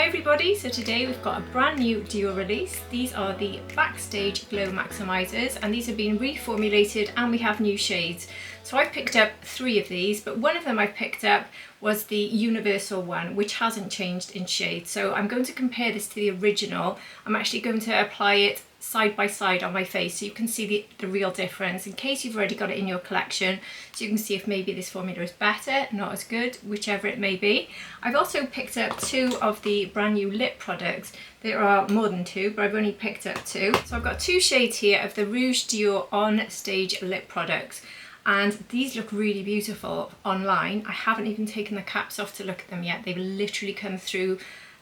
everybody, so today we've got a brand new Dior release. These are the Backstage Glow Maximisers and these have been reformulated and we have new shades. So I've picked up 3 of these, but one of them I picked up was the universal one, which hasn't changed in shade. So I'm going to compare this to the original. I'm actually going to apply it side by side on my face so you can see the real difference in case you've already got it in your collection, so you can see if maybe this formula is better, not as good, whichever it may be. I've also picked up 2 of the brand new lip products. There are more than 2, but I've only picked up 2. So I've got 2 shades here of the Rouge Dior On Stage lip products, and these look really beautiful online. I haven't even taken the caps off to look at them yet. They've literally come through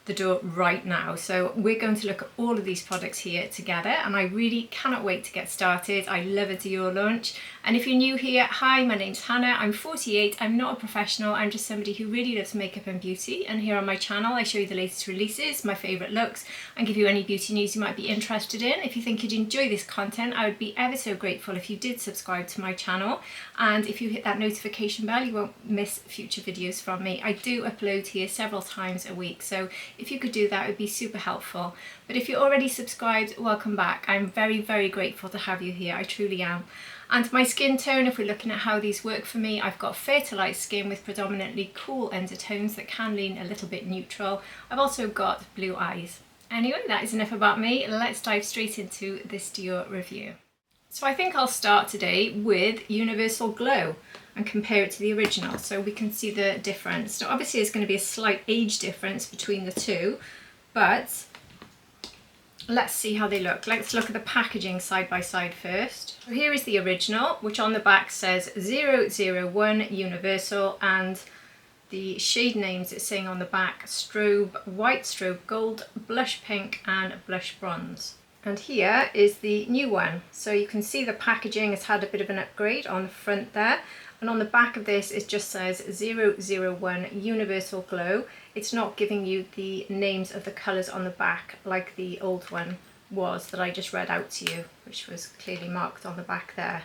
the door right now. So we're going to look at all of these products here together and I really cannot wait to get started. I love a Dior launch. And if you're new here, hi, my name's Hannah, I'm 48, I'm not a professional, I'm just somebody who really loves makeup and beauty, and here on my channel I show you the latest releases, my favourite looks, and give you any beauty news you might be interested in. If you think you'd enjoy this content, I would be ever so grateful if you did subscribe to my channel, and if you hit that notification bell you won't miss future videos from me. I do upload here several times a week, so if you could do that it would be super helpful. But if you're already subscribed, welcome back. I'm very, very grateful to have you here, I truly am. And my skin tone, if we're looking at how these work for me, I've got fair to light skin with predominantly cool undertones that can lean a little bit neutral. I've also got blue eyes. Anyway, that is enough about me. Let's dive straight into this Dior review. So I think I'll start today with Universal Glow and compare it to the original so we can see the difference. So obviously there's going to be a slight age difference between the two, but let's see how they look. Let's look at the packaging side by side first. So here is the original, which on the back says 001 Universal, and the shade names it's saying on the back: Strobe White, Strobe Gold, Blush Pink and Blush Bronze. And here is the new one. So you can see the packaging has had a bit of an upgrade on the front there. And on the back of this it just says 001 Universal Glow. It's not giving you the names of the colours on the back like the old one was that I just read out to you, which was clearly marked on the back there.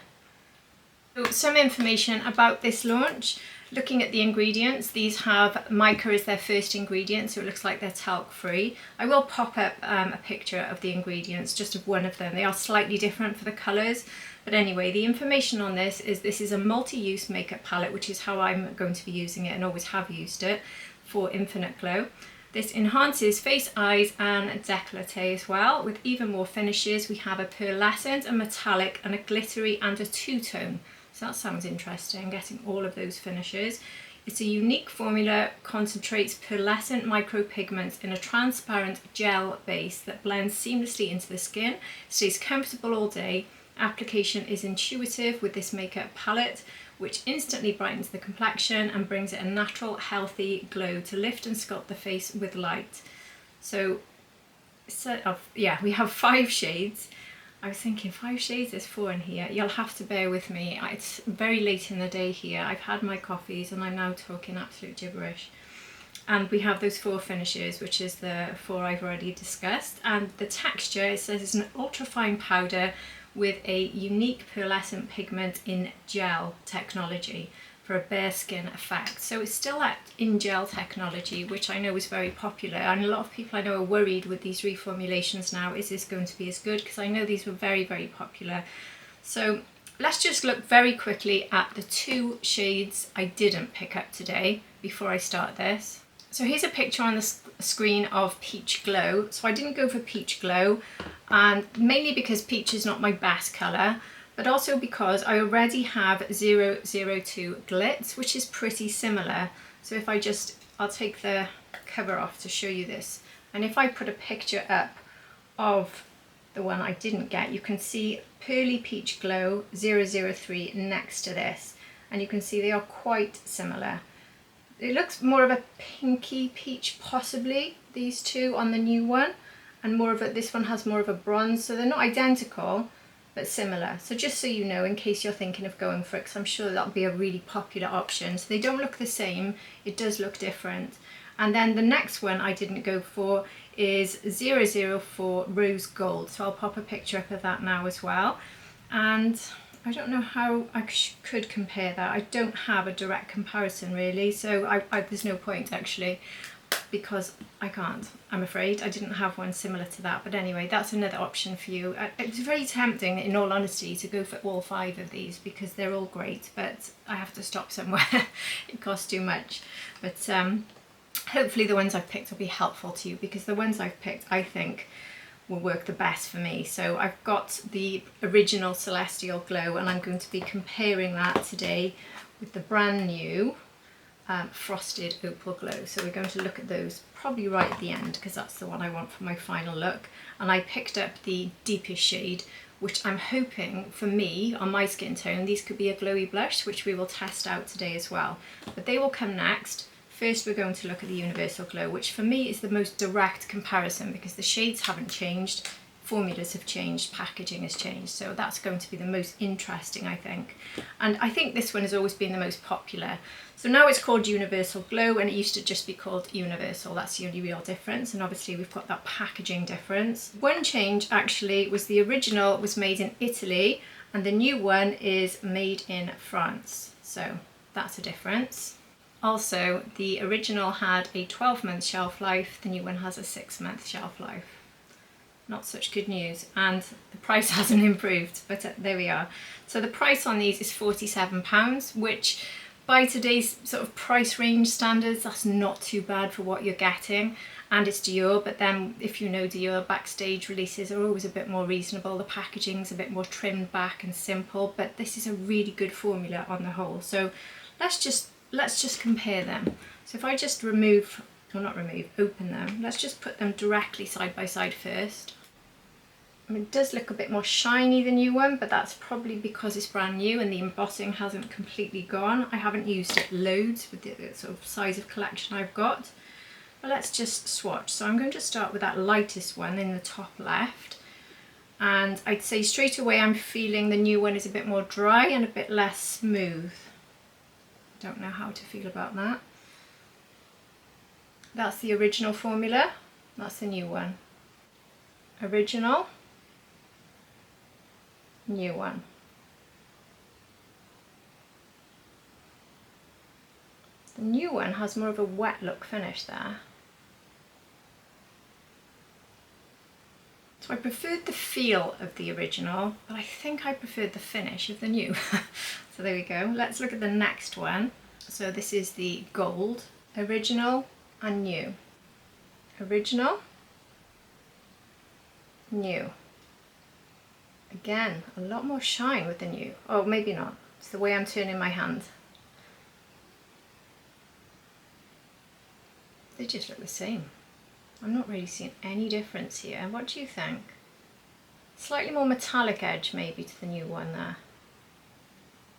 So some information about this launch. Looking at the ingredients, these have mica as their first ingredient, so it looks like they're talc free. I will pop up a picture of the ingredients, just of one of them. They are slightly different for the colours, but anyway, the information on this is a multi-use makeup palette, which is how I'm going to be using it and always have used it, for infinite glow. This enhances face, eyes and décolleté as well, with even more finishes. We have a pearlescent, a metallic and a glittery and a two-tone. So that sounds interesting, getting all of those finishes. It's a unique formula, concentrates pearlescent micropigments in a transparent gel base that blends seamlessly into the skin, stays comfortable all day. Application is intuitive with this makeup palette, which instantly brightens the complexion and brings it a natural, healthy glow to lift and sculpt the face with light. So, we have 5 shades. I was thinking 5 shades, there's 4 in here. You'll have to bear with me. It's very late in the day here. I've had my coffees and I'm now talking absolute gibberish. And we have those 4 finishes, which is the 4 I've already discussed. And the texture, it says, is an ultra-fine powder with a unique pearlescent pigment in gel technology for a bare skin effect. So it's still that in gel technology, which I know is very popular, and a lot of people I know are worried with these reformulations now, is this going to be as good? Because I know these were very, very popular. So let's just look very quickly at the 2 shades I didn't pick up today before I start this. So here's a picture on the screen of Peach Glow. So I didn't go for Peach Glow, and mainly because peach is not my best colour, but also because I already have 002 Glitz, which is pretty similar. So if I'll take the cover off to show you this, and if I put a picture up of the one I didn't get, you can see Pearly Peach Glow 003 next to this, and you can see they are quite similar. It looks more of a pinky peach possibly, these 2 on the new one, and more of this one has more of a bronze, so they're not identical but similar. So just so you know, in case you're thinking of going for it, because I'm sure that'll be a really popular option. So they don't look the same, it does look different. And then the next one I didn't go for is 004 Rose Gold, so I'll pop a picture up of that now as well. And I don't know how I could compare that. I don't have a direct comparison really, so there's no point actually. because I can't, I'm afraid. I didn't have one similar to that, but anyway, that's another option for you. It's very tempting, in all honesty, to go for all 5 of these because they're all great, but I have to stop somewhere. It costs too much. But hopefully the ones I've picked will be helpful to you, because the ones I've picked, I think, will work the best for me. So I've got the original Celestial Glow, and I'm going to be comparing that today with the brand new Frosted Opal Glow. So we're going to look at those probably right at the end, because that's the one I want for my final look. And I picked up the deepest shade, which I'm hoping for me, on my skin tone, these could be a glowy blush, which we will test out today as well. But they will come next. First we're going to look at the Universal Glow, which for me is the most direct comparison because the shades haven't changed, formulas have changed, packaging has changed, so that's going to be the most interesting, I think. And I think this one has always been the most popular. So now it's called Universal Glow, and it used to just be called Universal. That's the only real difference, and obviously we've got that packaging difference. One change actually was the original was made in Italy and the new one is made in France, so that's a difference. Also, the original had a 12-month shelf life, the new one has a 6-month shelf life. Not such good news, and the price hasn't improved, but there we are. So the price on these is £47, which by today's sort of price range standards, that's not too bad for what you're getting. And it's Dior, but then if you know Dior, Backstage releases are always a bit more reasonable. The packaging's a bit more trimmed back and simple, but this is a really good formula on the whole. So let's just compare them. So if I just open them, let's just put them directly side by side first. I mean, it does look a bit more shiny than the new one, but that's probably because it's brand new and the embossing hasn't completely gone. I haven't used it loads with the sort of size of collection I've got. But let's just swatch. So I'm going to start with that lightest one in the top left. And I'd say straight away I'm feeling the new one is a bit more dry and a bit less smooth. Don't know how to feel about that. That's the original formula. That's the new one. Original. New one. The new one has more of a wet look finish there. So I preferred the feel of the original, but I think I preferred the finish of the new. So there we go. Let's look at the next one. So this is the gold, original and new. Original, new. Again, a lot more shine with the new. Oh, maybe not. It's the way I'm turning my hand. They just look the same. I'm not really seeing any difference here. What do you think? Slightly more metallic edge maybe to the new one there.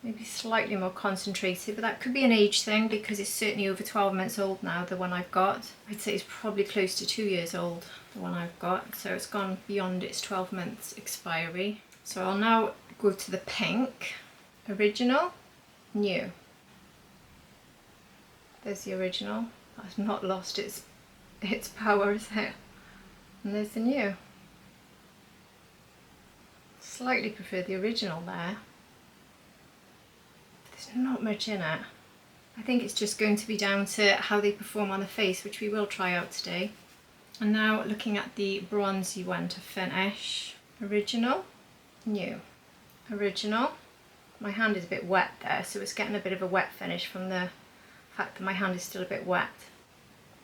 Maybe slightly more concentrated, but that could be an age thing because it's certainly over 12 months old now, the one I've got. I'd say it's probably close to 2 years old, the one I've got. So it's gone beyond its 12 months expiry. So I'll now go to the pink. Original, new. There's the original. That's not lost its power, is it? And there's the new. Slightly prefer the original there. There's not much in it. I think it's just going to be down to how they perform on the face, which we will try out today. And now looking at the bronzy one to finish. Original, new. Original. My hand is a bit wet there, so it's getting a bit of a wet finish from the fact that my hand is still a bit wet.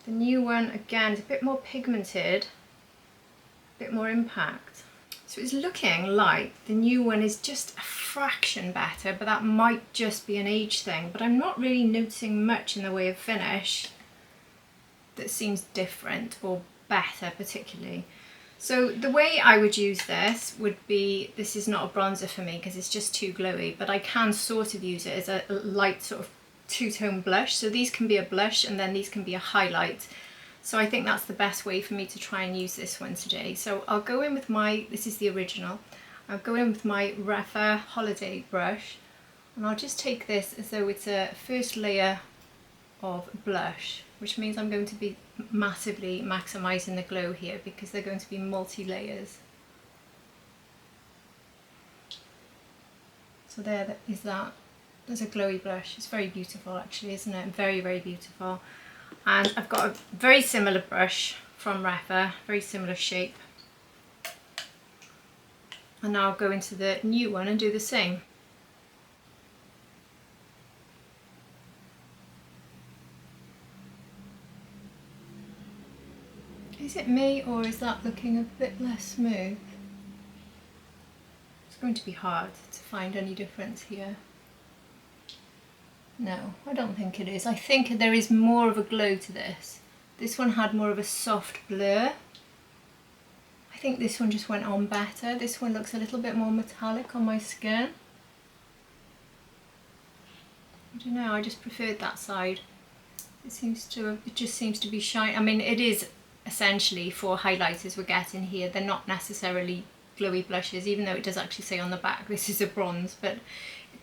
The new one, again, is a bit more pigmented, a bit more impact. So it's looking like the new one is just a fraction better, but that might just be an age thing. But I'm not really noticing much in the way of finish that seems different or better particularly. So the way I would use this would be, this is not a bronzer for me because it's just too glowy, but I can sort of use it as a light sort of two-tone blush. So these can be a blush and then these can be a highlight. So I think that's the best way for me to try and use this one today. So I'll go in with my, this is the original, I'll go in with my Refa Holiday brush and I'll just take this as though it's a first layer of blush, which means I'm going to be massively maximising the glow here because they're going to be multi-layers. So there is that. There's a glowy blush. It's very beautiful actually, isn't it? Very, very beautiful. And I've got a very similar brush from Refa, very similar shape. And now I'll go into the new one and do the same. Is it me, or is that looking a bit less smooth? It's going to be hard to find any difference here. No, I don't think it is. I think there is more of a glow to this. This one had more of a soft blur. I think this one just went on better. This one looks a little bit more metallic on my skin. I don't know, I just preferred that side. It just seems to be shiny. I mean, it is essentially for highlighters we're getting here. They're not necessarily glowy blushes, even though it does actually say on the back this is a bronze, but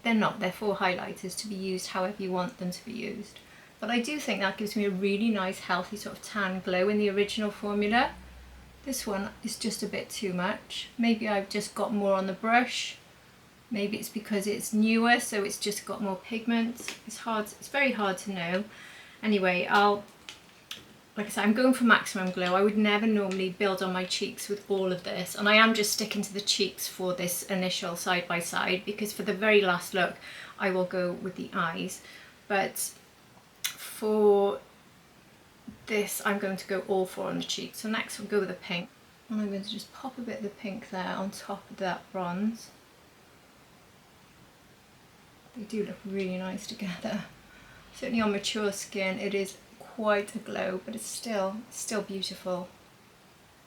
they're not. They're for highlighters to be used however you want them to be used. But I do think that gives me a really nice healthy sort of tan glow in the original formula. This one is just a bit too much. Maybe I've just got more on the brush. Maybe it's because it's newer, so it's just got more pigment. It's very hard to know. Anyway, like I said, I'm going for maximum glow. I would never normally build on my cheeks with all of this, and I am just sticking to the cheeks for this initial side by side, because for the very last look I will go with the eyes, but for this I'm going to go all four on the cheeks. So next we'll go with the pink, and I'm going to just pop a bit of the pink there on top of that bronze. They do look really nice together. Certainly on mature skin it is quite a glow, but it's still beautiful.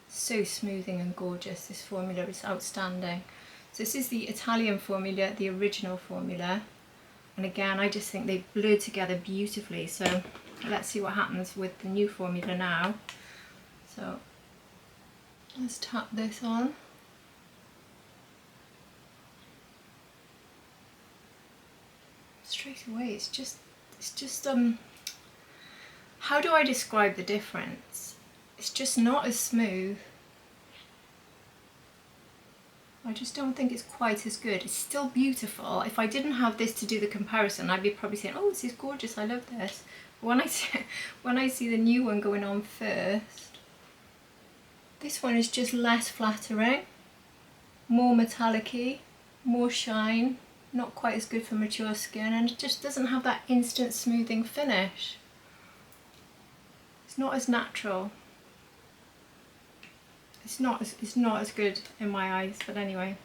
So smoothing and gorgeous. This formula is outstanding. So this is the Italian formula, the original formula, and again I just think they blurred together beautifully. So let's see what happens with the new formula now. So let's tap this on. Straight away it's just how do I describe the difference? It's just not as smooth. I just don't think it's quite as good. It's still beautiful. If I didn't have this to do the comparison, I'd be probably saying, oh, this is gorgeous, I love this. But when I see the new one going on first, this one is just less flattering, more metallic-y, more shine, not quite as good for mature skin, and it just doesn't have that instant smoothing finish. It's not as natural. It's not as good in my eyes, but anyway.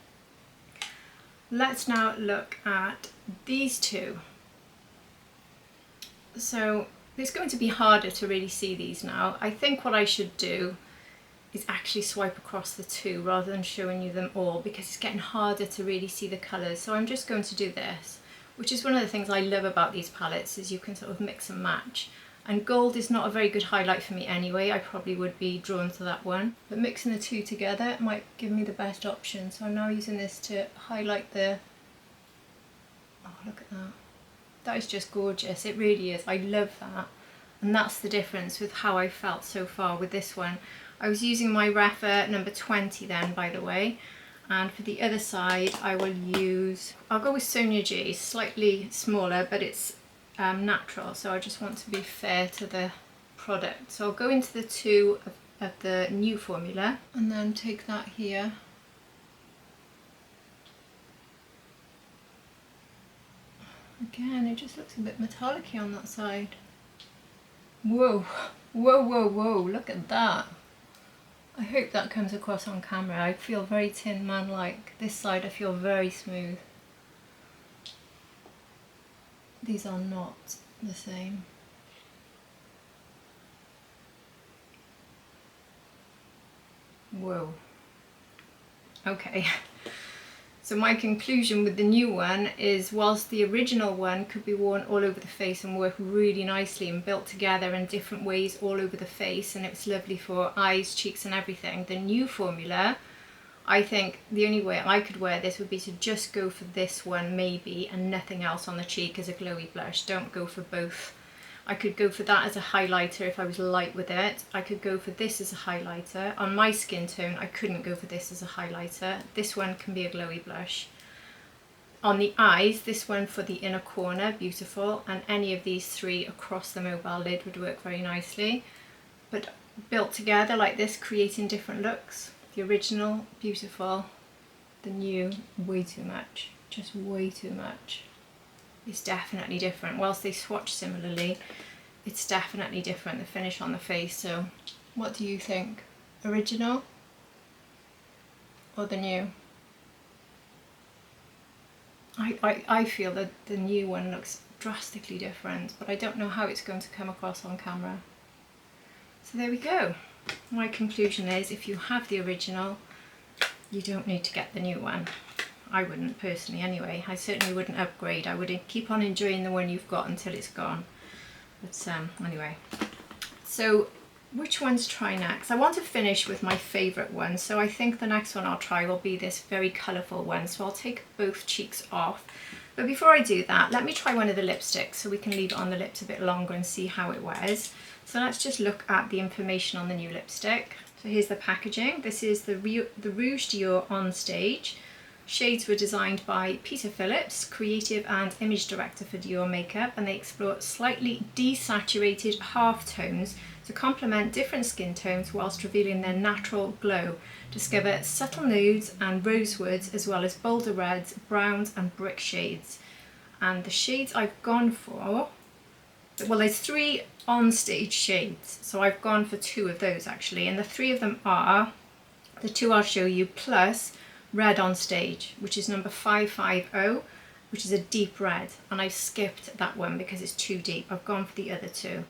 Let's now look at these two. So it's going to be harder to really see these now. I think what I should do is actually swipe across the two rather than showing you them all, because it's getting harder to really see the colours. So I'm just going to do this, which is one of the things I love about these palettes, is you can sort of mix and match. And gold is not a very good highlight for me anyway. I probably would be drawn to that one. But mixing the two together might give me the best option. So I'm now using this to highlight the... Oh, look at that. That is just gorgeous. It really is. I love that. And that's the difference with how I felt so far with this one. I was using my Refa number 20 then, by the way. And for the other side, I'll go with Sonia G, slightly smaller, but it's natural, so I just want to be fair to the product. So I'll go into the two of the new formula and then take that here. Again, it just looks a bit metallic-y on that side. Whoa, whoa, whoa, whoa, look at that. I hope that comes across on camera. I feel very Tin Man-like. This side I feel very smooth. These are not the same. Whoa. Okay. So my conclusion with the new one is, whilst the original one could be worn all over the face and work really nicely and built together in different ways all over the face, and it was lovely for eyes, cheeks and everything, the new formula, I think the only way I could wear this would be to just go for this one maybe, and nothing else on the cheek as a glowy blush. Don't go for both. I could go for that as a highlighter if I was light with it. I could go for this as a highlighter. On my skin tone, I couldn't go for this as a highlighter. This one can be a glowy blush. on the eyes, this one for the inner corner, beautiful, and any of these three across the mobile lid would work very nicely. But built together like this, creating different looks. The original, beautiful. The new, way too much. Just way too much. It's definitely different. Whilst they swatch similarly, it's definitely different, the finish on the face. So what do you think? Original or the new? I feel that the new one looks drastically different, but I don't know how it's going to come across on camera. So there we go. My conclusion is, if you have the original, you don't need to get the new one. I wouldn't personally anyway. I certainly wouldn't upgrade. I would keep on enjoying the one you've got until it's gone. But anyway, so which one to try next? I want to finish with my favourite one, so I think the next one I'll try will be this very colourful one. So I'll take both cheeks off. But before I do that, let me try one of the lipsticks so we can leave it on the lips a bit longer and see how it wears. So let's just look at the information on the new lipstick. So here's the packaging. This is the Rouge Dior On Stage. Shades were designed by Peter Phillips, creative and image director for Dior Makeup, and they explore slightly desaturated halftones to complement different skin tones whilst revealing their natural glow. Discover subtle nudes and rosewoods, as well as bolder reds, browns and brick shades. And the shades I've gone for, well, there's 3 on-stage shades, so I've gone for 2 of those actually, and the 3 of them are the 2 I'll show you, plus Red on Stage, which is number 550, which is a deep red, and I've skipped that one because it's too deep. I've gone for the other 2.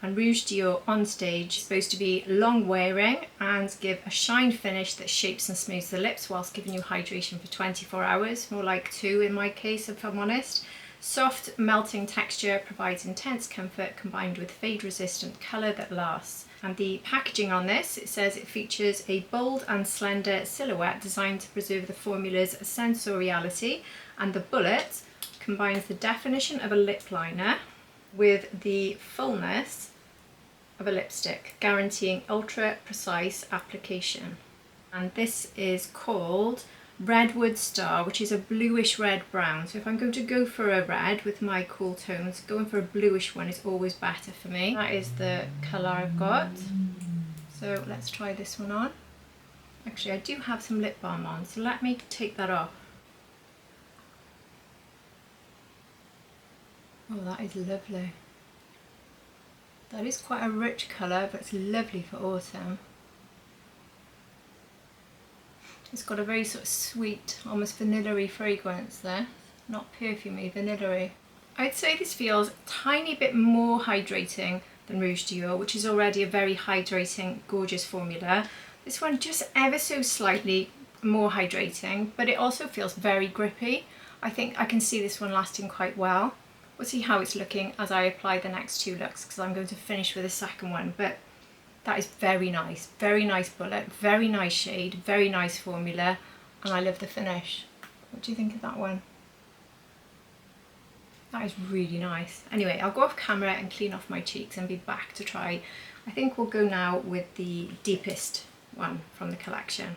And Rouge Dior On Stage is supposed to be long wearing and give a shine finish that shapes and smooths the lips whilst giving you hydration for 24 hours, more like 2 in my case if I'm honest. Soft melting texture provides intense comfort combined with fade resistant colour that lasts. And the packaging on this, it says it features a bold and slender silhouette designed to preserve the formula's sensoriality, and the bullet combines the definition of a lip liner with the fullness of a lipstick, guaranteeing ultra precise application. And this is called Redwood Star, which is a bluish red brown. So if I'm going to go for a red with my cool tones, going for a bluish one is always better for me. That is the colour I've got. So let's try this one on. Actually, I do have some lip balm on, so let me take that off. Oh, that is lovely. That is quite a rich colour, but it's lovely for autumn. It's got a very sort of sweet, almost vanilla-y fragrance there. Not perfumey, vanilla-y. I'd say this feels a tiny bit more hydrating than Rouge Dior, which is already a very hydrating, gorgeous formula. This one just ever so slightly more hydrating, but it also feels very grippy. I think I can see this one lasting quite well. We'll see how it's looking as I apply the next 2 looks, because I'm going to finish with the second one. But that is very nice bullet, very nice shade, very nice formula, and I love the finish. What do you think of that one? That is really nice. Anyway, I'll go off camera and clean off my cheeks and be back to try. I think we'll go now with the deepest one from the collection.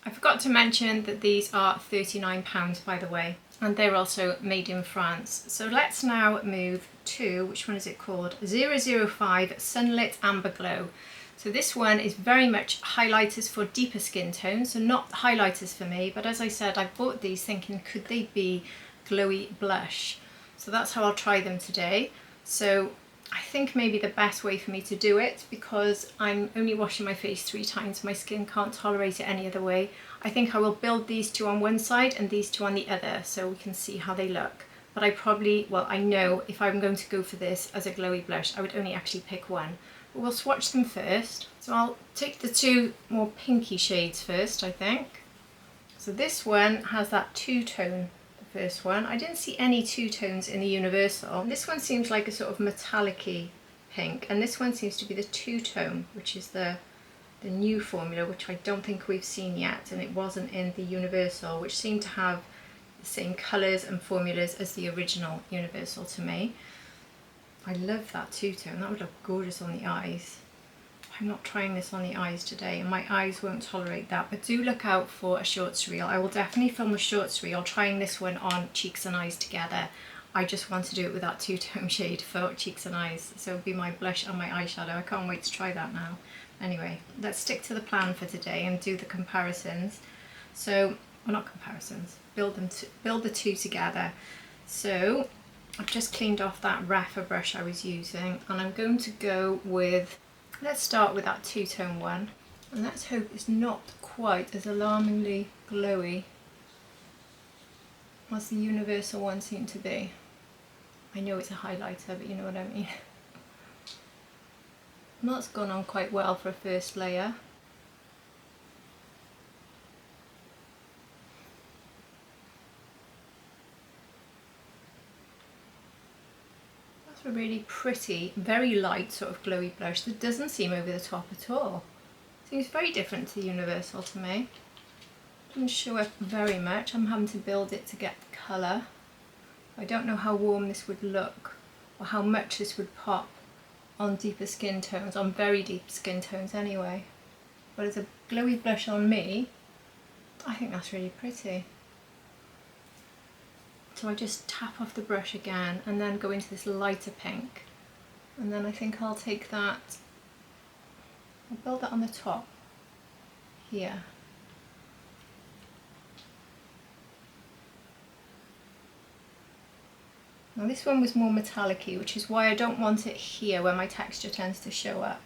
I forgot to mention that these are £39 by the way, and they're also made in France. So let's now move to, which one is it called? 005 Sunlit Amber Glow. So this one is very much highlighters for deeper skin tones, so not highlighters for me, but as I said, I bought these thinking, could they be glowy blush? So that's how I'll try them today. So I think maybe the best way for me to do it, because I'm only washing my face 3 times, my skin can't tolerate it any other way. I think I will build these 2 on one side and these 2 on the other, so we can see how they look. But I probably, well, I know if I'm going to go for this as a glowy blush, I would only actually pick one. But we'll swatch them first. So I'll take the 2 more pinky shades first, I think. So this one has that 2-tone, the first one. I didn't see any 2-tones in the Universal. This one seems like a sort of metallic-y pink, and this one seems to be the 2-tone, which is the new formula, which I don't think we've seen yet, and it wasn't in the Universal, which seemed to have the same colours and formulas as the original Universal to me. I love that 2-tone, that would look gorgeous on the eyes. I I'm not trying this on the eyes today, and my eyes won't tolerate that, but do look out for a shorts reel. I will definitely film a shorts reel trying this one on cheeks and eyes together. I just want to do it with that two-tone shade for cheeks and eyes, so it'll be my blush and my eyeshadow. I can't wait to try that now. Anyway, let's stick to the plan for today and do the comparisons. So, well, not comparisons, build the two together. So I've just cleaned off that Rapha brush I was using, and I'm going to go with, let's start with that two-tone one, and let's hope it's not quite as alarmingly glowy as the universal one seemed to be. I know it's a highlighter, but you know what I mean. And that's gone on quite well for a first layer. That's a really pretty, very light sort of glowy blush that doesn't seem over the top at all. Seems very different to the universal to me. Doesn't show up very much. I'm having to build it to get the colour. I don't know how warm this would look or how much this would pop on deeper skin tones, on very deep skin tones anyway. But as a glowy blush on me, I think that's really pretty. So I just tap off the brush again and then go into this lighter pink. And then I think I'll take that, I'll build that on the top here. Now this one was more metallic-y, which is why I don't want it here where my texture tends to show up.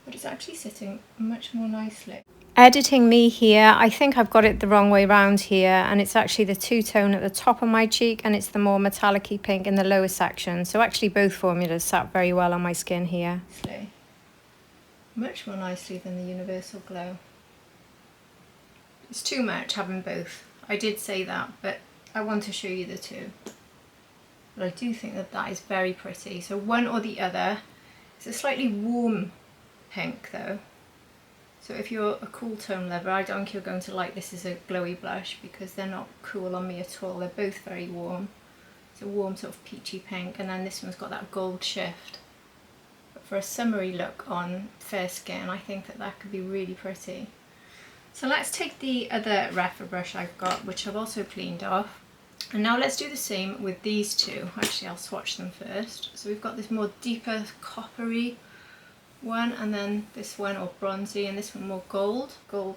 But it's actually sitting much more nicely. Editing me here, I think I've got it the wrong way round here, and it's actually the two-tone at the top of my cheek and it's the more metallic-y pink in the lower section. So actually both formulas sat very well on my skin here. Much more nicely than the Universal Glow. It's too much having both. I did say that, but I want to show you the two. But I do think that that is very pretty. So one or the other. It's a slightly warm pink though. So if you're a cool tone lover, I don't think you're going to like this as a glowy blush because they're not cool on me at all. They're both very warm. It's a warm sort of peachy pink, and then this one's got that gold shift. But for a summery look on fair skin, I think that that could be really pretty. So let's take the other Rapha brush I've got, which I've also cleaned off. And now let's do the same with these two. Actually, I'll swatch them first. So we've got this more deeper coppery one, and then this one, or bronzy, and this one more gold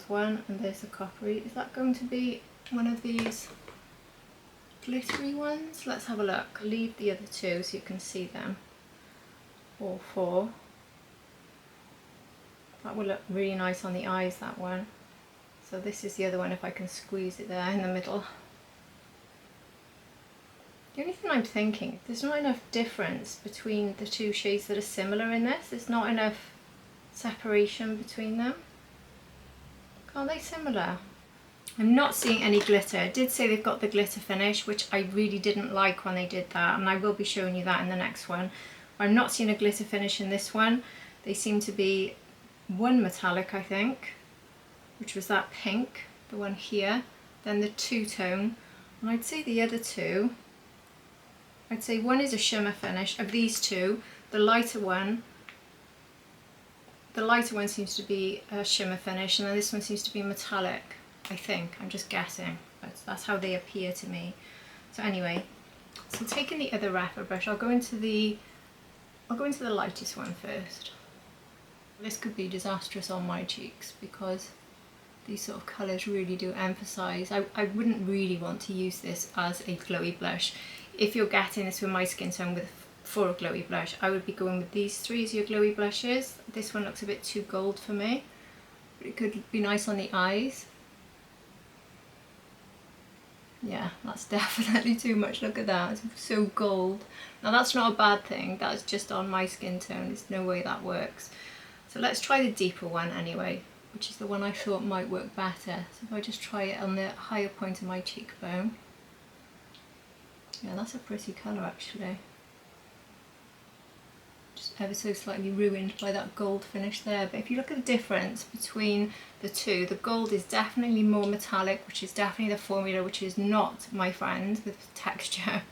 one, and there's a coppery. Is that going to be one of these glittery ones? Let's have a look. I'll leave the other two so you can see them, all four. That will look really nice on the eyes, that one. So this is the other one, if I can squeeze it there in the middle. The only thing I'm thinking, there's not enough difference between the two shades that are similar in this. There's not enough separation between them. Aren't they similar? I'm not seeing any glitter. It did say they've got the glitter finish, which I really didn't like when they did that, and I will be showing you that in the next one. I'm not seeing a glitter finish in this one. They seem to be one metallic, I think, which was that pink, the one here, then the two-tone, and I'd say the other two, I'd say one is a shimmer finish. Of these two, the lighter one seems to be a shimmer finish, and then this one seems to be metallic, I think. I'm just guessing, but that's how they appear to me. So anyway, so taking the other Rapha brush, I'll go into the lightest one first. This could be disastrous on my cheeks because these sort of colours really do emphasise. I wouldn't really want to use this as a glowy blush. If you're getting this with my skin tone for a glowy blush, I would be going with these three as your glowy blushes. This one looks a bit too gold for me, but it could be nice on the eyes. Yeah, that's definitely too much. Look at that, it's so gold. Now that's not a bad thing, that's just on my skin tone. There's no way that works. So let's try the deeper one anyway, which is the one I thought might work better. So if I just try it on the higher point of my cheekbone. Yeah, that's a pretty colour actually. Just ever so slightly ruined by that gold finish there. But if you look at the difference between the two, the gold is definitely more metallic, which is definitely the formula which is not my friend with texture.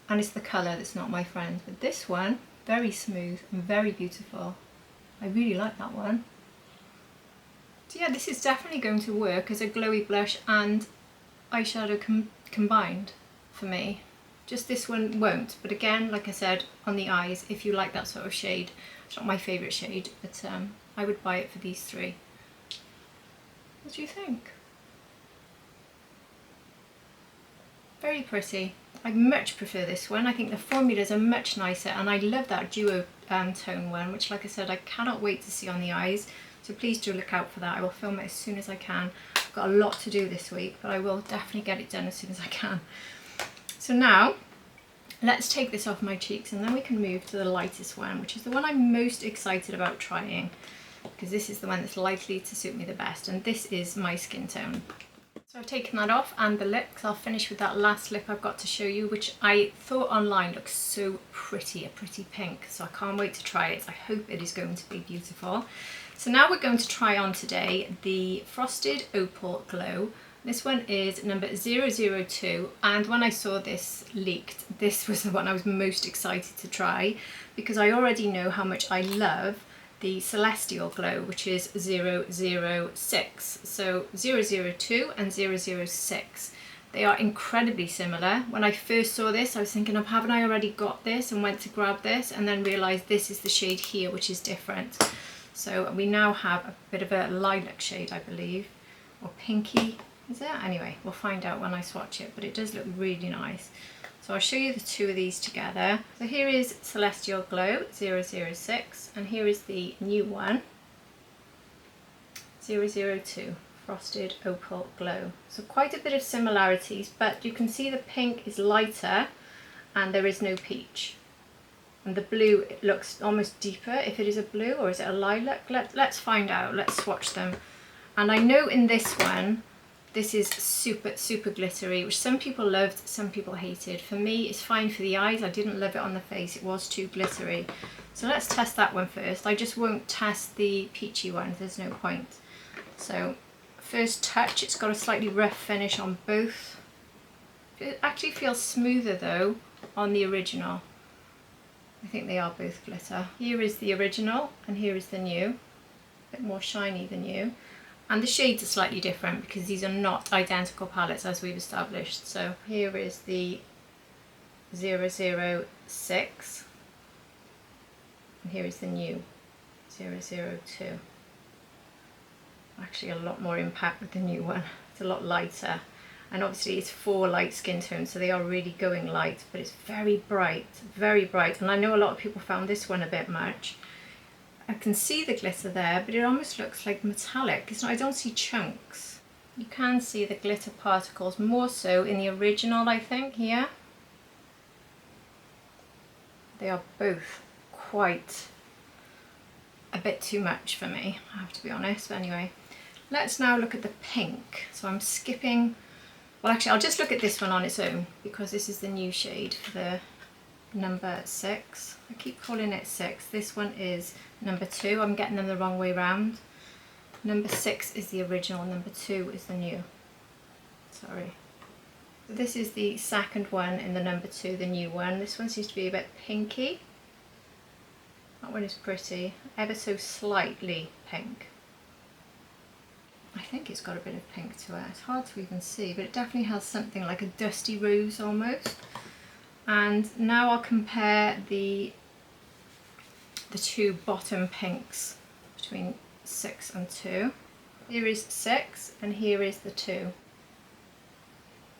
And it's the colour that's not my friend. But this one, very smooth and very beautiful. I really like that one. So yeah, this is definitely going to work as a glowy blush and eyeshadow combined for me. Just this one won't, but again, like I said, on the eyes, if you like that sort of shade. It's not my favourite shade, but I would buy it for these three. What do you think? Very pretty. I much prefer this one. I think the formulas are much nicer, and I love that duo tone one, which, like I said, I cannot wait to see on the eyes. So please do look out for that. I will film it as soon as I can. I've got a lot to do this week, but I will definitely get it done as soon as I can. So now, let's take this off my cheeks, and then we can move to the lightest one, which is the one I'm most excited about trying, because this is the one that's likely to suit me the best, and this is my skin tone. So I've taken that off, and the lip, 'cause I'll finish with that last lip I've got to show you, which I thought online looks so pretty, a pretty pink, so I can't wait to try it. I hope it is going to be beautiful. So now we're going to try on today the Frosted Opal Glow. This one is number 002, and when I saw this leaked, this was the one I was most excited to try, because I already know how much I love the Celestial Glow, which is 006. So 002 and 006. They are incredibly similar. When I first saw this, I was thinking of, haven't I already got this, and went to grab this, and then realised this is the shade here, which is different. So we now have a bit of a lilac shade, I believe, or pinky, is it? Anyway, we'll find out when I swatch it, but it does look really nice. So I'll show you the two of these together. So here is Celestial Glow 006, and here is the new one, 002, Frosted Opal Glow. So quite a bit of similarities, but you can see the pink is lighter and there is no peach. And the blue, it looks almost deeper, if it is a blue, or is it a lilac? Let's find out, let's swatch them. And I know in this one, this is super, super glittery, which some people loved, some people hated. For me, it's fine for the eyes. I didn't love it on the face, it was too glittery. So let's test that one first. I just won't test the peachy one, there's no point. So first touch, it's got a slightly rough finish on both. It actually feels smoother though on the original. I think they are both glitter. Here is the original and here is the new. A bit more shiny than new. And the shades are slightly different because these are not identical palettes as we've established. So here is the 006 and here is the new 002. Actually a lot more impact with the new one. It's a lot lighter. And obviously it's for light skin tones, so they are really going light, but it's very bright, very bright. And I know a lot of people found this one a bit much. I can see the glitter there, but it almost looks like metallic. It's not, I don't see chunks. You can see the glitter particles more so in the original, I think, here. They are both quite a bit too much for me, I have to be honest. But anyway, let's now look at the pink. So I'm skipping. Well, actually, I'll just look at this one on its own because this is the new shade for the number 6. I keep calling it 6. This one is number 2. I'm getting them the wrong way round. Number 6 is the original, number 2 is the new. Sorry. So this is the second one in the number 2, the new one. This one seems to be a bit pinky. That one is pretty, ever so slightly pink. I think it's got a bit of pink to it. It's hard to even see, but it definitely has something like a dusty rose almost. And now I'll compare the two bottom pinks between 6 and 2. Here is 6 and here is the 2.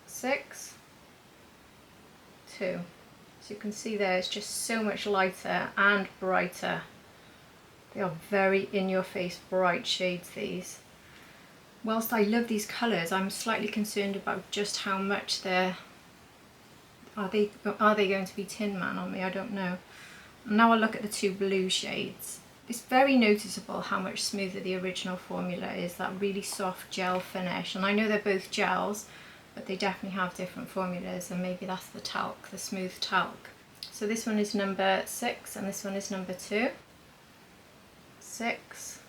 6, 2. So you can see there it's just so much lighter and brighter. They are very in your face bright shades, these. Whilst I love these colours, I'm slightly concerned about just how much they're... Are they going to be Tin Man on me? I don't know. And now I'll look at the two blue shades. It's very noticeable how much smoother the original formula is, that really soft gel finish. And I know they're both gels, but they definitely have different formulas, and maybe that's the talc, the smooth talc. So this one is number 6 and this one is number 2. 6.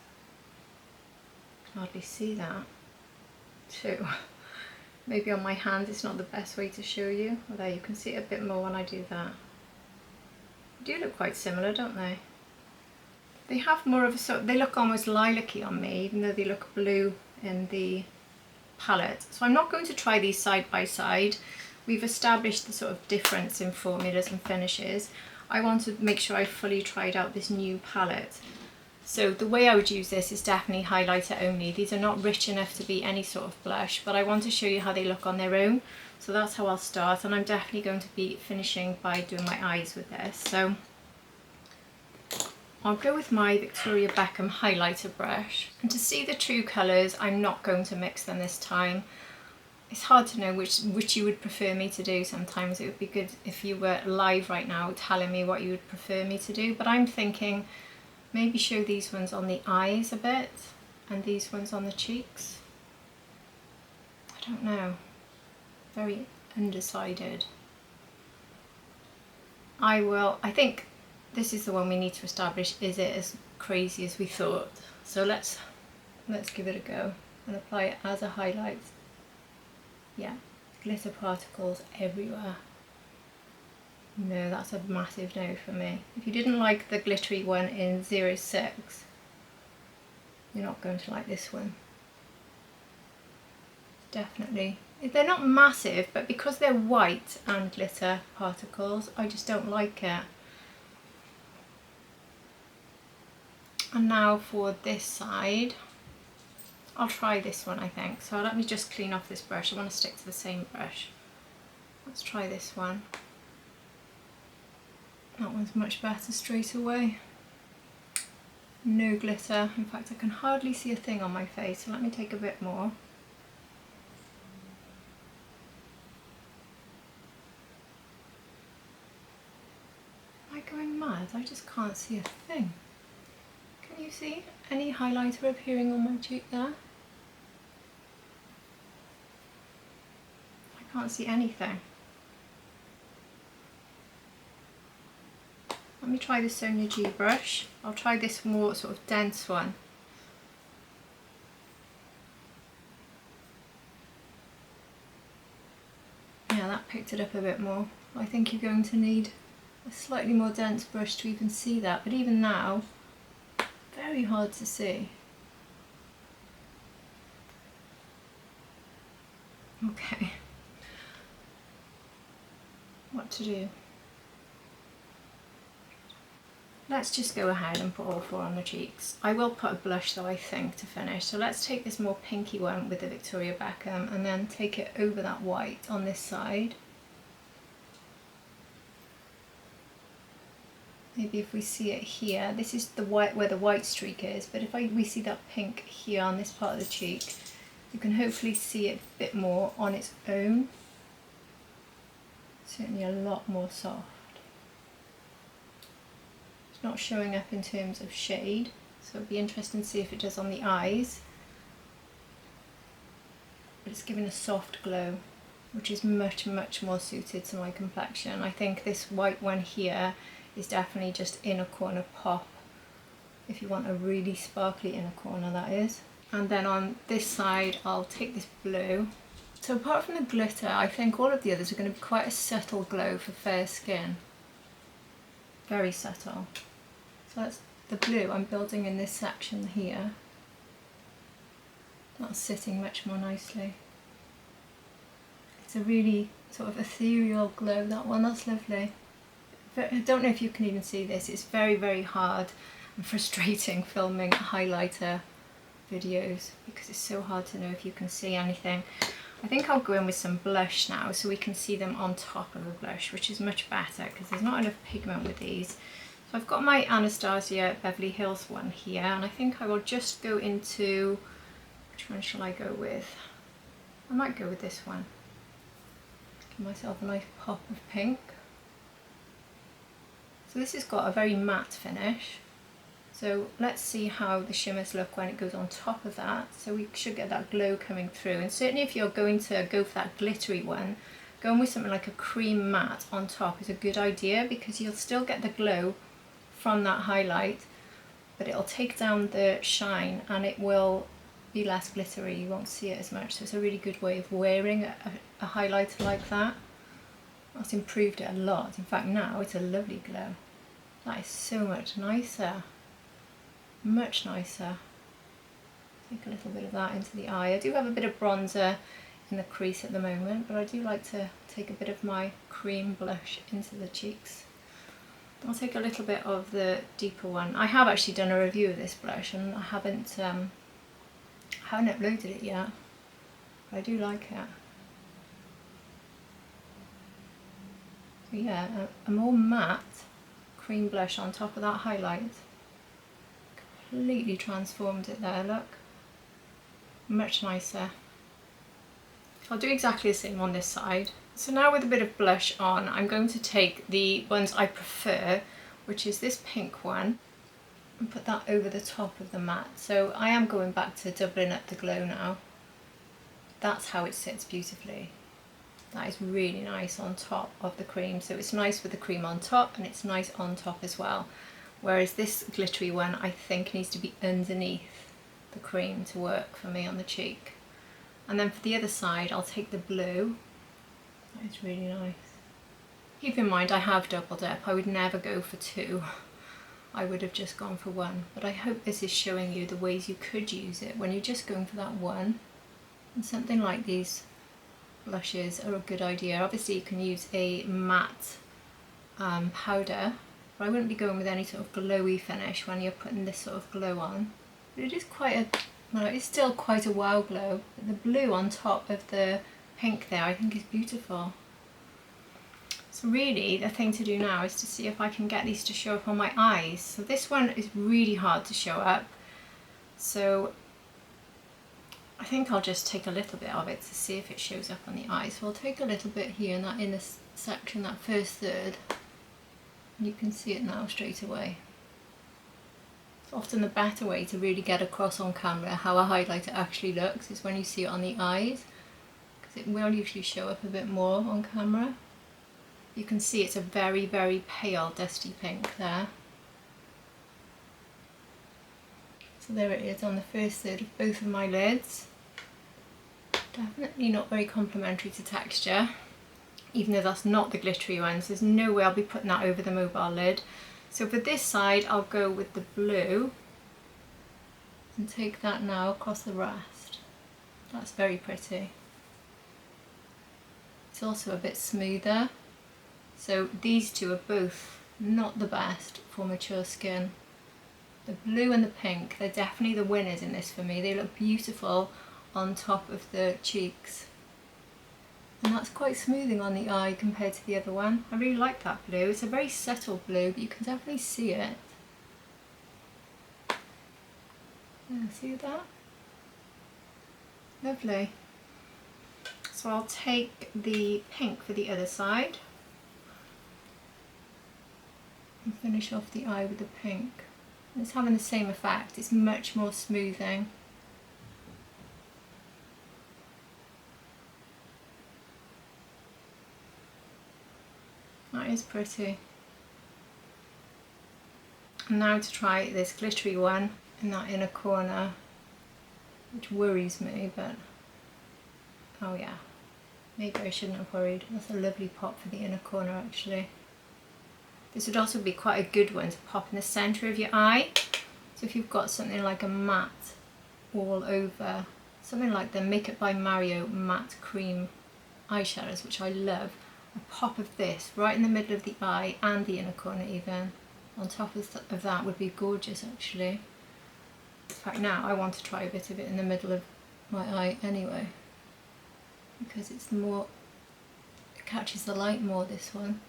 Hardly see that. 2. Maybe on my hand it's not the best way to show you. Well, there you can see it a bit more when I do that. They do look quite similar, don't they? They have more of a sort, they look almost lilac-y on me, even though they look blue in the palette. So I'm not going to try these side by side. We've established the sort of difference in formulas and finishes. I want to make sure I fully tried out this new palette. So the way I would use this is definitely highlighter only. These are not rich enough to be any sort of blush, but I want to show you how they look on their own. So that's how I'll start, and I'm definitely going to be finishing by doing my eyes with this. So I'll go with my Victoria Beckham highlighter brush. And to see the true colours, I'm not going to mix them this time. It's hard to know which you would prefer me to do sometimes. It would be good if you were live right now telling me what you would prefer me to do, but I'm thinking maybe show these ones on the eyes a bit and these ones on the cheeks. I don't know, very undecided. I think this is the one we need to establish, is it as crazy as we thought? So let's give it a go and apply it as a highlight. Yeah, glitter particles everywhere. No, that's a massive no for me. If you didn't like the glittery one in 06, you're not going to like this one. Definitely. They're not massive, but because they're white and glitter particles, I just don't like it. And now for this side, I'll try this one I think. So let me just clean off this brush. I want to stick to the same brush. Let's try this one. That one's much better straight away. No glitter. In fact, I can hardly see a thing on my face, so let me take a bit more. Am I going mad? I just can't see a thing. Can you see any highlighter appearing on my cheek there? I can't see anything. Let me try the Sonia G brush. I'll try this more sort of dense one. Yeah, that picked it up a bit more. I think you're going to need a slightly more dense brush to even see that, but even now, very hard to see. Okay. What to do? Let's just go ahead and put all four on the cheeks. I will put a blush though, I think, to finish. So let's take this more pinky one with the Victoria Beckham and then take it over that white on this side. Maybe if we see it here, this is the white where the white streak is, but if we see that pink here on this part of the cheek, you can hopefully see it a bit more on its own. Certainly a lot more soft. Not showing up in terms of shade, so it'll be interesting to see if it does on the eyes. But it's giving a soft glow, which is much more suited to my complexion. I think this white one here is definitely just inner corner pop, if you want a really sparkly inner corner, that is. And then on this side I'll take this blue. So apart from the glitter, I think all of the others are going to be quite a subtle glow for fair skin. Very subtle. So that's the blue I'm building in this section here. That's sitting much more nicely. It's a really sort of ethereal glow, that one, that's lovely. But I don't know if you can even see this, it's very hard and frustrating filming highlighter videos because it's so hard to know if you can see anything. I think I'll go in with some blush now so we can see them on top of the blush, which is much better because there's not enough pigment with these. So I've got my Anastasia Beverly Hills one here, and I think I will just go into, which one shall I go with? I might go with this one. Give myself a nice pop of pink. So this has got a very matte finish. So let's see how the shimmers look when it goes on top of that. So we should get that glow coming through. And certainly if you're going to go for that glittery one, going with something like a cream matte on top is a good idea because you'll still get the glow from that highlight, but it'll take down the shine and it will be less glittery. You won't see it as much. So it's a really good way of wearing a highlighter like that. That's improved it a lot. In fact, now it's a lovely glow. That is so much nicer. much nicer. Take a little bit of that into the eye. I do have a bit of bronzer in the crease at the moment, but I do like to take a bit of my cream blush into the cheeks. I'll take a little bit of the deeper one. I have actually done a review of this blush and I haven't uploaded it yet, but I do like it. So yeah, a more matte cream blush on top of that highlight. Completely transformed it there, look. Much nicer. I'll do exactly the same on this side. So now with a bit of blush on, I'm going to take the ones I prefer, which is this pink one, and put that over the top of the matte. So I am going back to doubling up the glow now. That's how it sits beautifully. That is really nice on top of the cream. So it's nice with the cream on top and it's nice on top as well. Whereas this glittery one I think needs to be underneath the cream to work for me on the cheek. And then for the other side I'll take the blue. That is really nice. Keep in mind I have doubled up. I would never go for two. I would have just gone for one. But I hope this is showing you the ways you could use it when you're just going for that one. And something like these blushes are a good idea. Obviously you can use a matte powder, but I wouldn't be going with any sort of glowy finish when you're putting this sort of glow on. But it is quite a, well, it's still quite a wow glow. But the blue on top of the pink there I think is beautiful. So really the thing to do now is to see if I can get these to show up on my eyes. So this one is really hard to show up, so I think I'll just take a little bit of it to see if it shows up on the eyes. So I'll take a little bit here in that inner section, that first third, and you can see it now straight away. It's often the better way to really get across on camera how a highlighter actually looks is when you see it on the eyes, because it will usually show up a bit more on camera. You can see it's a very, very pale dusty pink there. So there it is on the first third of both of my lids. Definitely not very complimentary to texture, even though that's not the glittery ones. There's no way I'll be putting that over the mobile lid. So for this side I'll go with the blue and take that now across the rest. That's very pretty. It's also a bit smoother. So these two are both not the best for mature skin. The blue and the pink, they're definitely the winners in this for me. They look beautiful on top of the cheeks. And that's quite smoothing on the eye compared to the other one. I really like that blue. It's a very subtle blue, but you can definitely see it. Yeah, see that? Lovely. So I'll take the pink for the other side and finish off the eye with the pink. It's having the same effect, it's much more smoothing. That is pretty. And now to try this glittery one in that inner corner, which worries me, but oh yeah, maybe I shouldn't have worried. That's a lovely pop for the inner corner actually. This would also be quite a good one to pop in the centre of your eye. So if you've got something like a matte all over, something like the Makeup by Mario matte cream eyeshadows, which I love, a pop of this right in the middle of the eye and the inner corner even, on top of that would be gorgeous actually. In fact now I want to try a bit of it in the middle of my eye anyway, because it's more, it catches the light more, this one.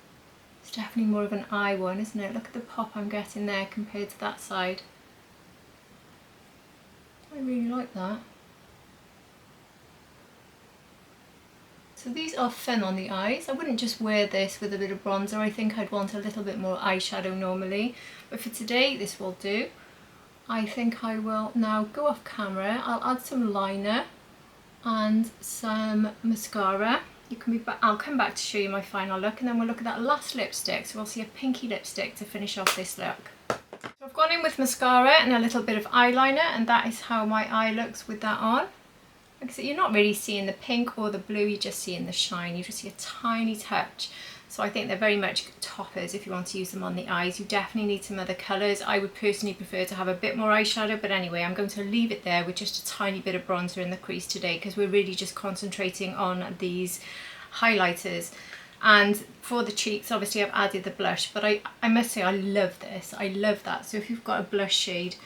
It's definitely more of an eye one, isn't it? Look at the pop I'm getting there compared to that side. I really like that. So these are fun on the eyes. I wouldn't just wear this with a bit of bronzer. I think I'd want a little bit more eyeshadow normally. But for today, this will do. I think I will now go off camera. I'll add some liner and some mascara. I'll come back to show you my final look, and then we'll look at that last lipstick. So we'll see a pinky lipstick to finish off this look. So I've gone in with mascara and a little bit of eyeliner, and that is how my eye looks with that on. Like I said, you're not really seeing the pink or the blue, you're just seeing the shine. You just see a tiny touch. So I think they're very much toppers if you want to use them on the eyes. You definitely need some other colours. I would personally prefer to have a bit more eyeshadow, but anyway, I'm going to leave it there with just a tiny bit of bronzer in the crease today because we're really just concentrating on these highlighters. And for the cheeks, obviously I've added the blush, but I must say I love this. I love that. So if you've got a blush shade,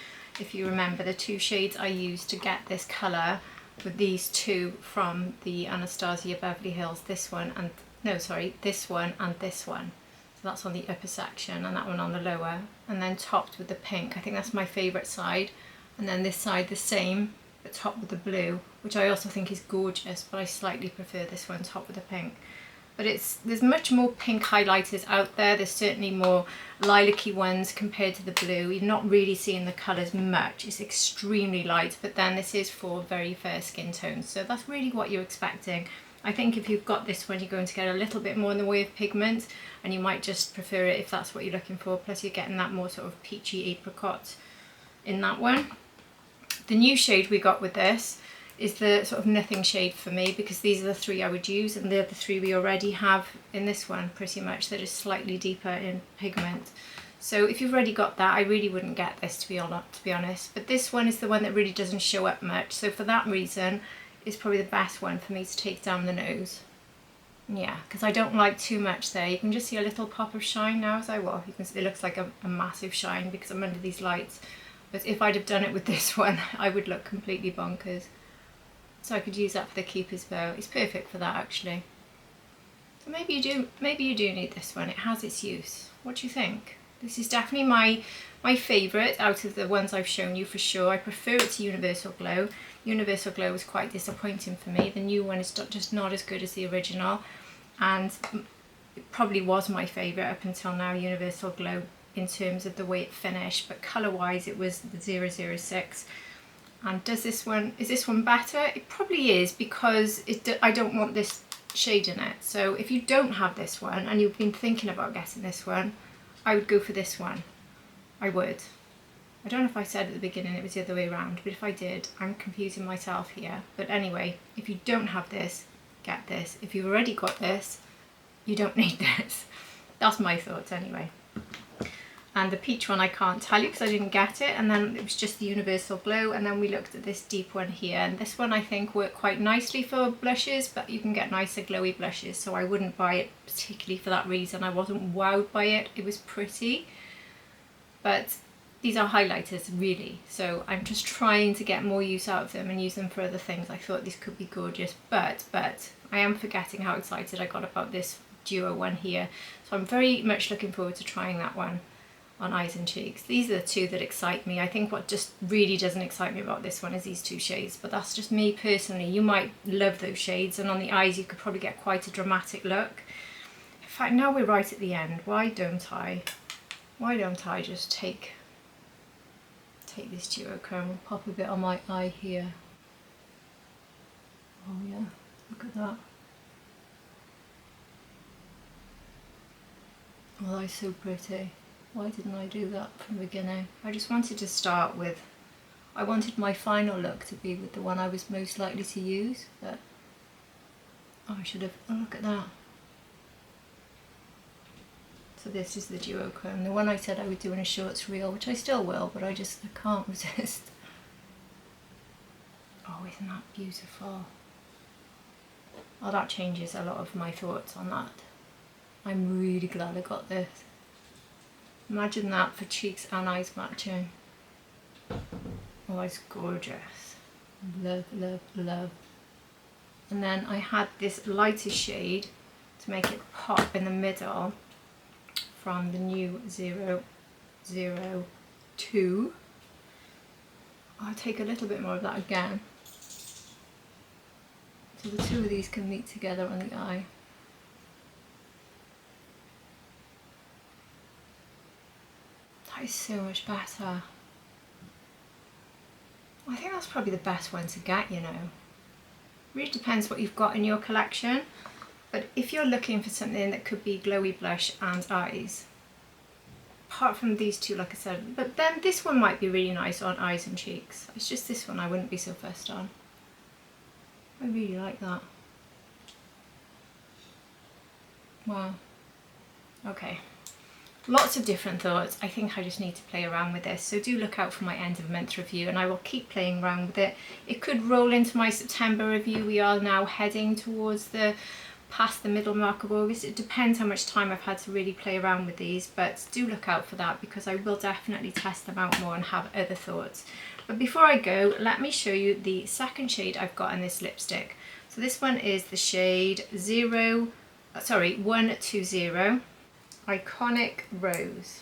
if you remember the two shades I used to get this colour with these two from the Anastasia Beverly Hills, this one and, no sorry, this one and this one. So that's on the upper section and that one on the lower, and then topped with the pink. I think that's my favourite side. And then this side the same, but topped with the blue, which I also think is gorgeous, but I slightly prefer this one topped with the pink. But there's much more pink highlighters out there. There's certainly more lilac-y ones compared to the blue. You're not really seeing the colours much. It's extremely light, but then this is for very fair skin tones. So that's really what you're expecting. I think if you've got this one, you're going to get a little bit more in the way of pigment, and you might just prefer it if that's what you're looking for. Plus you're getting that more sort of peachy apricot in that one. The new shade we got with this is the sort of nothing shade for me, because these are the three I would use, and the other three we already have in this one pretty much. They're just slightly deeper in pigment. So if you've already got that, I really wouldn't get this to be honest. But this one is the one that really doesn't show up much. So for that reason, it's probably the best one for me to take down the nose. Yeah, because I don't like too much there. You can just see a little pop of shine now as I walk. You can see it looks like a massive shine because I'm under these lights. But if I'd have done it with this one, I would look completely bonkers. So I could use that for the keeper's bow. It's perfect for that actually. So maybe you do need this one. It has its use. What do you think? This is definitely my favourite out of the ones I've shown you for sure. I prefer it to Universal Glow. Universal Glow was quite disappointing for me. The new one is just not as good as the original, and it probably was my favourite up until now, Universal Glow, in terms of the way it finished, but colour wise it was the 006. And is this one better? It probably is, because I don't want this shade in it. So if you don't have this one and you've been thinking about getting this one, I would go for this one. I would. I don't know if I said at the beginning it was the other way around, but if I did, I'm confusing myself here. But anyway, if you don't have this, get this. If you've already got this, you don't need this. That's my thoughts anyway. And the peach one I can't tell you because I didn't get it, and then it was just the Universal Glow, and then we looked at this deep one here, and this one I think worked quite nicely for blushes, but you can get nicer glowy blushes, so I wouldn't buy it particularly for that reason. I wasn't wowed by it. It was pretty, but these are highlighters really, so I'm just trying to get more use out of them and use them for other things. I thought these could be gorgeous, but I am forgetting how excited I got about this duo one here, so I'm very much looking forward to trying that one on eyes and cheeks. These are the two that excite me. I think what just really doesn't excite me about this one is these two shades, but that's just me personally. You might love those shades, and on the eyes you could probably get quite a dramatic look. In fact, now we're right at the end, why don't I just take this duochrome and pop a bit on my eye here. Oh yeah, look at that. Oh, that's so pretty. Why didn't I do that from the beginning? I just wanted to start with, I wanted my final look to be with the one I was most likely to use, but I should have, oh look at that. So this is the duochrome, the one I said I would do in a shorts reel, which I still will, but I can't resist. Oh, isn't that beautiful? Oh, that changes a lot of my thoughts on that. I'm really glad I got this. Imagine that for cheeks and eyes matching. Oh, it's gorgeous. Love, love, love. And then I had this lighter shade to make it pop in the middle from the new 002. I'll take a little bit more of that again. So the two of these can meet together on the eye. That is so much better. I think that's probably the best one to get, you know. Really depends what you've got in your collection. But if you're looking for something that could be glowy blush and eyes, apart from these two, like I said, but then this one might be really nice on eyes and cheeks. It's just this one I wouldn't be so fussed on. I really like that. Wow. Okay, lots of different thoughts. I think I just need to play around with this, so do look out for my end of month review and I will keep playing around with it. It could roll into my September review. We are now heading towards past the middle mark of August. It depends how much time I've had to really play around with these, but do look out for that because I will definitely test them out more and have other thoughts. But before I go, let me show you the second shade I've got in this lipstick. So this one is the shade 120 Iconic Rose.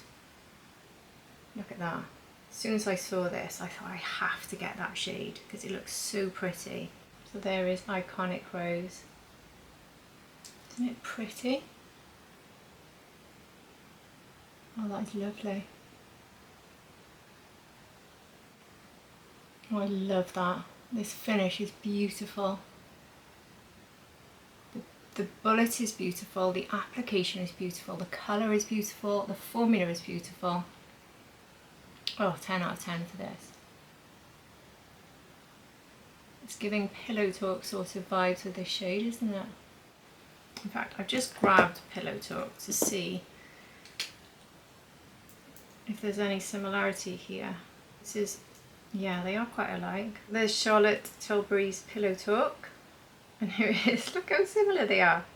Look at that. As soon as I saw this, I thought I have to get that shade because it looks so pretty. So there is Iconic Rose. Isn't it pretty? Oh, that's lovely. Oh, I love that. This finish is beautiful. The bullet is beautiful, the application is beautiful, the colour is beautiful, the formula is beautiful. Oh, 10 out of 10 for this. It's giving Pillow Talk sort of vibes with this shade, isn't it? In fact, I've just grabbed Pillow Talk to see if there's any similarity here. This is, yeah, they are quite alike. There's Charlotte Tilbury's Pillow Talk. And here it is. Look how similar they are.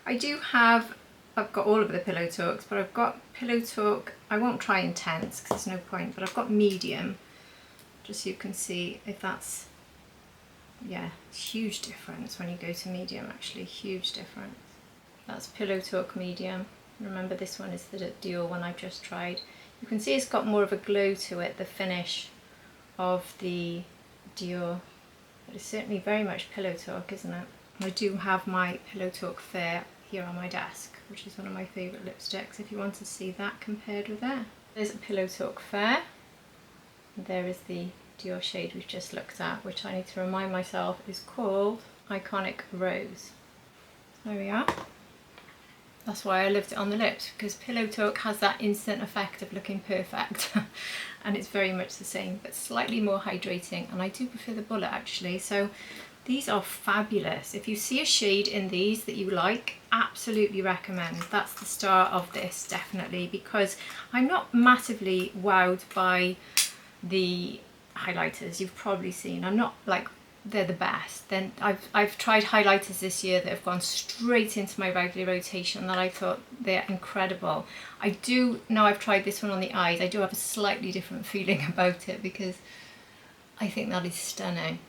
I've got all of the Pillow Talks, but I've got Pillow Talk, I won't try intense because there's no point, but I've got medium, just so you can see if that's, yeah, huge difference when you go to medium, actually, huge difference. That's Pillow Talk medium. Remember, this one is the Dior one I've just tried. You can see it's got more of a glow to it, the finish of the Dior. But it's certainly very much Pillow Talk, isn't it? I do have my Pillow Talk Fair here on my desk, which is one of my favourite lipsticks, if you want to see that compared with it. There's a Pillow Talk Fair. And there is the Dior shade we've just looked at, which I need to remind myself is called Iconic Rose. There we are. That's why I loved it on the lips, because Pillow Talk has that instant effect of looking perfect. And it's very much the same, but slightly more hydrating, and I do prefer the bullet actually. So these are fabulous. If you see a shade in these that you like, absolutely recommend. That's the star of this, definitely, because I'm not massively wowed by the highlighters. You've probably seen, I'm not like they're the best. Then I've tried highlighters this year that have gone straight into my regular rotation that I thought they're incredible. I do know I've tried this one on the eyes. I do have a slightly different feeling about it because I think that is stunning.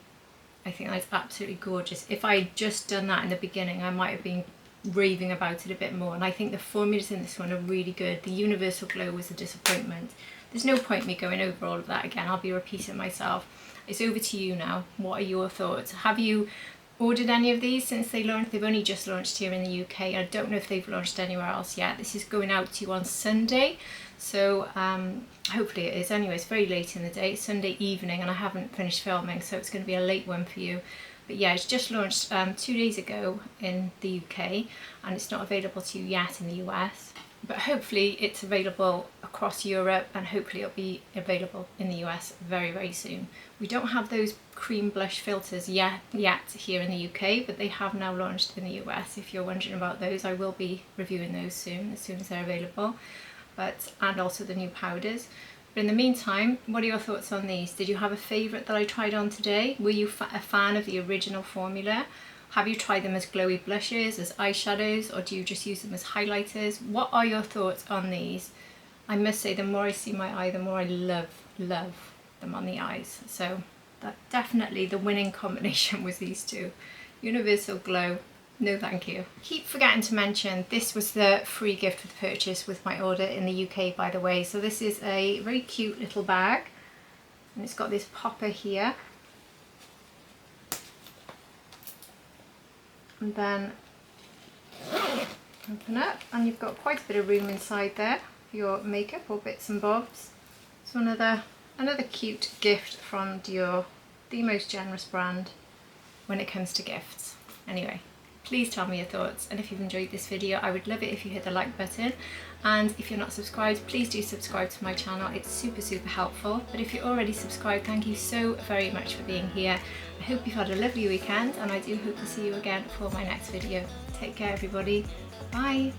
I think that's absolutely gorgeous. If I had just done that in the beginning, I might have been raving about it a bit more, and I think the formulas in this one are really good. The Universal Glow was a disappointment. There's no point me going over all of that again. I'll be repeating myself. It's over to you now. What are your thoughts? Have you ordered any of these since they launched? They've only just launched here in the UK. I don't know if they've launched anywhere else yet. This is going out to you on Sunday, so hopefully it is. Anyway, it's very late in the day. It's Sunday evening and I haven't finished filming, so it's going to be a late one for you. But yeah, it's just launched 2 days ago in the UK and it's not available to you yet in the US. But hopefully it's available across Europe, and hopefully it'll be available in the US very, very soon. We don't have those cream blush filters yet here in the UK, but they have now launched in the US. If you're wondering about those, I will be reviewing those soon as they're available. And also the new powders. But in the meantime, what are your thoughts on these? Did you have a favourite that I tried on today? Were you a fan of the original formula? Have you tried them as glowy blushes, as eyeshadows, or do you just use them as highlighters? What are your thoughts on these? I must say, the more I see my eye, the more I love them on the eyes. So that definitely the winning combination was these two. Universal Glow, no thank you. Keep forgetting to mention, this was the free gift with purchase with my order in the UK, by the way. So this is a very cute little bag, and it's got this popper here. And then open up, and you've got quite a bit of room inside there for your makeup or bits and bobs. So another cute gift from Dior, the most generous brand when it comes to gifts. Anyway, please tell me your thoughts, and if you've enjoyed this video, I would love it if you hit the like button, and if you're not subscribed, please do subscribe to my channel. It's super helpful. But if you're already subscribed, thank you so very much for being here. I hope you've had a lovely weekend, and I do hope to see you again for my next video. Take care, everybody. Bye.